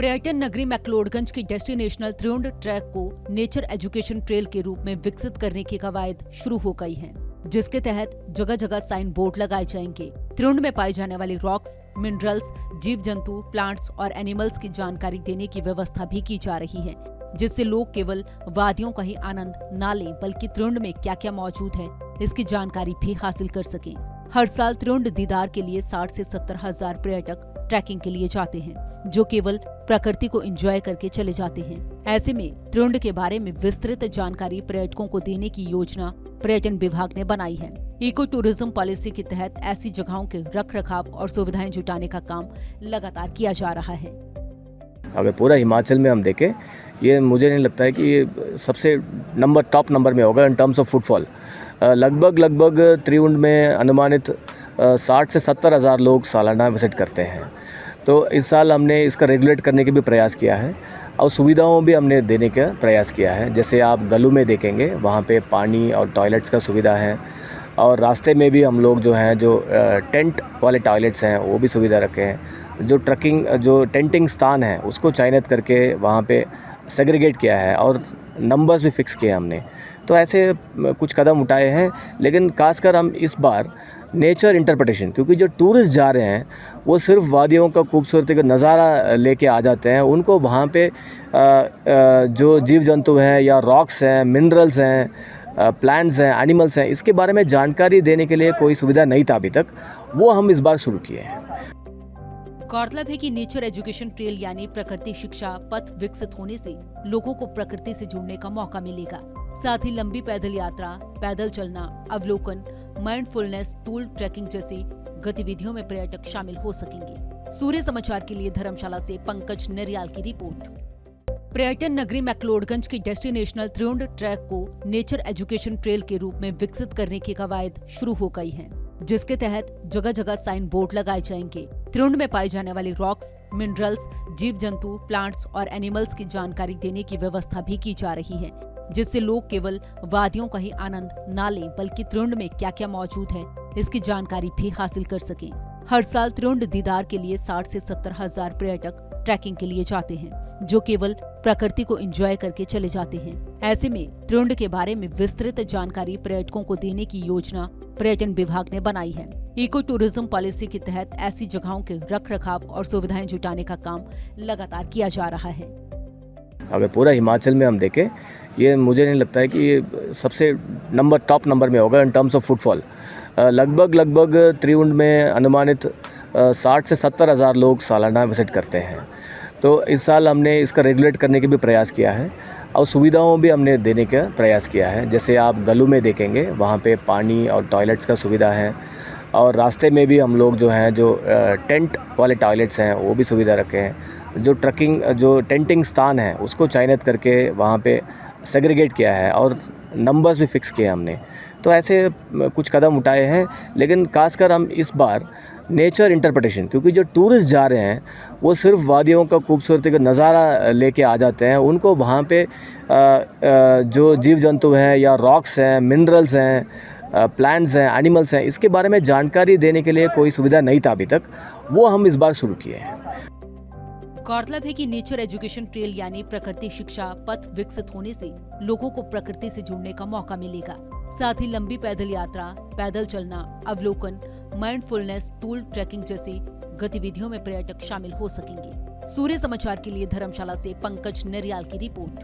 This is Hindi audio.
पर्यटन नगरी मैक्लोडगंज की डेस्टिनेशनल त्रिउंड ट्रैक को नेचर एजुकेशन ट्रेल के रूप में विकसित करने की कवायद शुरू हो गई है, जिसके तहत जगह जगह साइन बोर्ड लगाए जाएंगे। त्रिउंड में पाई जाने वाली रॉक्स, मिनरल्स, जीव जंतु, प्लांट्स और एनिमल्स की जानकारी देने की व्यवस्था भी की जा रही है, जिससे लोग केवल वादियों का ही आनंद न लें बल्कि त्रिउंड में क्या क्या मौजूद है इसकी जानकारी भी हासिल कर सकें। हर साल त्रिउंड दीदार के लिए 60 से 70 हजार पर्यटक ट्रैकिंग के लिए जाते हैं, जो केवल प्रकृति को एंजॉय करके चले जाते हैं। ऐसे में त्रिउंड के बारे में विस्तृत जानकारी पर्यटकों को देने की योजना पर्यटन विभाग ने बनाई है। इको टूरिज्म पॉलिसी के तहत ऐसी जगहों के रख रखाव और सुविधाएं जुटाने का काम लगातार किया जा रहा है। अगर पूरा हिमाचल में हम देखें, ये मुझे नहीं लगता है कि ये सबसे टॉप नंबर में होगा इन टर्म्स ऑफ फुटफॉल। लगभग त्रिउंड में अनुमानित 60 से 70 हज़ार लोग सालाना विजिट करते हैं। तो इस साल हमने इसका रेगुलेट करने के भी प्रयास किया है और सुविधाओं भी हमने देने का प्रयास किया है। जैसे आप गलू में देखेंगे, वहाँ पे पानी और टॉयलेट्स का सुविधा है, और रास्ते में भी हम लोग जो टेंट वाले टॉयलेट्स हैं वो भी सुविधा रखे हैं। जो टेंटिंग स्थान है उसको चयनित करके वहाँ पे सेग्रीगेट किया है और नंबर्स भी फिक्स किए हमने। तो ऐसे कुछ कदम उठाए हैं, लेकिन खासकर हम इस बार नेचर इंटरप्रिटेशन, क्योंकि जो टूरिस्ट जा रहे हैं वो सिर्फ वादियों का खूबसूरती का नज़ारा लेके आ जाते हैं। उनको वहाँ पे जो जीव जंतु हैं या रॉक्स हैं, मिनरल्स हैं, प्लांट्स हैं, एनिमल्स हैं, इसके बारे में जानकारी देने के लिए कोई सुविधा नहीं था अभी तक। वो हम इस बार शुरू किए हैं। गौरतलब है कि नेचर एजुकेशन ट्रेल यानी प्रकृति शिक्षा पथ विकसित होने से लोगों को प्रकृति से जुड़ने का मौका मिलेगा। साथ ही लंबी पैदल यात्रा, पैदल चलना, अवलोकन, माइंडफुलनेस टूल ट्रैकिंग जैसी गतिविधियों में पर्यटक शामिल हो सकेंगे। सूर्य समाचार के लिए धर्मशाला से पंकज नरियाल की रिपोर्ट। पर्यटन नगरी मैक्लोडगंज की डेस्टिनेशनल त्रिउंड ट्रैक को नेचर एजुकेशन ट्रेल के रूप में विकसित करने की कवायद शुरू हो गई है, जिसके तहत जगह जगह साइन बोर्ड लगाए जाएंगे। त्रिउंड में पाई जाने वाली रॉक्स, मिनरल्स, जीव जंतु, प्लांट्स और एनिमल्स की जानकारी देने की व्यवस्था भी की जा रही है, जिससे लोग केवल वादियों का ही आनंद न लें बल्कि त्रिउंड में क्या क्या मौजूद है इसकी जानकारी भी हासिल कर सकें। हर साल त्रिउंड दीदार के लिए 60 से 70 हजार पर्यटक ट्रैकिंग के लिए जाते हैं, जो केवल प्रकृति को एंजॉय करके चले जाते हैं। ऐसे में त्रिउंड के बारे में विस्तृत जानकारी पर्यटकों को देने की योजना पर्यटन विभाग ने बनाई है। इको टूरिज्म पॉलिसी के तहत ऐसी जगहों के रख रखाव और सुविधाएं जुटाने का काम लगातार किया जा रहा है। अगर पूरा हिमाचल में हम देखें, ये मुझे नहीं लगता है कि ये सबसे टॉप नंबर में होगा इन टर्म्स ऑफ फुटफॉल। लगभग त्रिउंड में अनुमानित 60 से 70 हज़ार लोग सालाना विजिट करते हैं। तो इस साल हमने इसका रेगुलेट करने के भी प्रयास किया है और सुविधाओं भी हमने देने का प्रयास किया है। जैसे आप गलू में देखेंगे, वहाँ पे पानी और टॉयलेट्स का सुविधा है, और रास्ते में भी हम लोग जो टेंट वाले टॉयलेट्स हैं वो भी सुविधा रखे हैं। जो टेंटिंग स्थान है उसको चयनित करके वहाँ पे सेग्रीगेट किया है और नंबर्स भी फिक्स किए हमने। तो ऐसे कुछ कदम उठाए हैं, लेकिन खासकर हम इस बार नेचर इंटरप्रिटेशन, क्योंकि जो टूरिस्ट जा रहे हैं वो सिर्फ वादियों का खूबसूरती का नज़ारा लेके आ जाते हैं। उनको वहाँ पे जो जीव जंतु हैं या रॉक्स हैं, मिनरल्स हैं, प्लांट्स हैं, एनिमल्स हैं, इसके बारे में जानकारी देने के लिए कोई सुविधा नहीं था अभी तक। वो हम इस बार शुरू किए हैं। गौरतलब है कि नेचर एजुकेशन ट्रेल यानी प्रकृति शिक्षा पथ विकसित होने से लोगों को प्रकृति से जुड़ने का मौका मिलेगा। साथ ही लंबी पैदल यात्रा, पैदल चलना, अवलोकन, माइंडफुलनेस टूल ट्रैकिंग जैसी गतिविधियों में पर्यटक शामिल हो सकेंगे। सूर्य समाचार के लिए धर्मशाला से पंकज नरियाल की रिपोर्ट।